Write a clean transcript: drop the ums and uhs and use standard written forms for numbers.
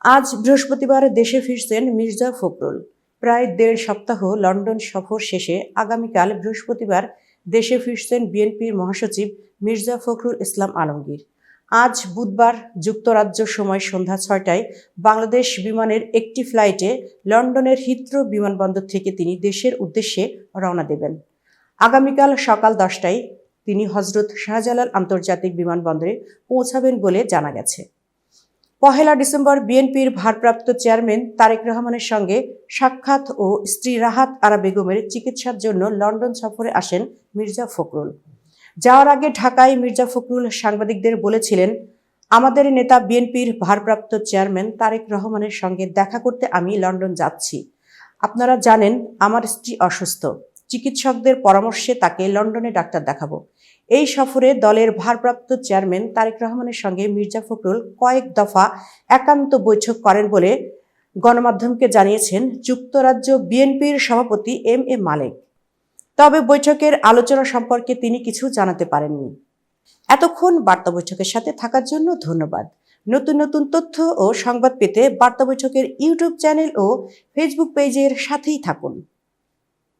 আজ বৃহস্পতিবার দেশে ফিরছেন মির্জা ফখরুল। প্রায় ১.৫ সপ্তাহ লন্ডন সফর শেষে আগামীকাল বৃহস্পতিবার দেশে ফিরছেন বিএনপির মহাসচিব মির্জা ফখরুল ইসলাম আলমগীর। আজ বুধবার যুক্তরাজ্য সময় সন্ধ্যা ৬টায় বাংলাদেশ বিমানের একটি ফ্লাইটে লন্ডনের হিথ্রো বিমানবন্দর থেকে তিনি দেশের উদ্দেশ্যে রওনা দেবেন। আগামীকাল সকাল ১০টায় তিনি হজরত শাহজালাল আন্তর্জাতিক বিমানবন্দরে পৌঁছাবেন বলে জানা গেছে। ১লা ডিসেম্বর বিএনপির ভারপ্রাপ্ত চেয়ারম্যান তারেক রহমানের সঙ্গে সাক্ষাৎ ও স্ত্রী রাহাত আরা বেগমের চিকিৎসার জন্য লন্ডন সফরে আসেন মির্জা ফখরুল। যাওয়ার আগে ঢাকায় মির্জা ফখরুল সাংবাদিকদের বলেছিলেন, আমাদের নেতা বিএনপির ভারপ্রাপ্ত চেয়ারম্যান তারেক রহমানের সঙ্গে দেখা করতে আমি লন্ডন যাচ্ছি। আপনারা জানেন আমার স্ত্রী অসুস্থ, চিকিৎসকদের পরামর্শে তাকে লন্ডনে ডাক্তার দেখাবো। এই সফরে দলের ভারপ্রাপ্ত চেয়ারম্যান তারেক রহমানের সঙ্গে মির্জা ফখরুল কয়েক দফা একান্ত বৈঠক করেন বলে গণমাধ্যমকে জানিয়েছেন যুক্তরাজ্য বিএনপির সভাপতি এম মালেক। তবে বৈঠকের আলোচনা সম্পর্কে তিনি কিছু জানাতে পারেননি। এতক্ষণ বার্তা বৈঠকের সাথে থাকার জন্য ধন্যবাদ। নতুন নতুন তথ্য ও সংবাদ পেতে বার্তা বৈঠকের ইউটিউব চ্যানেল ও ফেসবুক পেজের সাথেই থাকুন।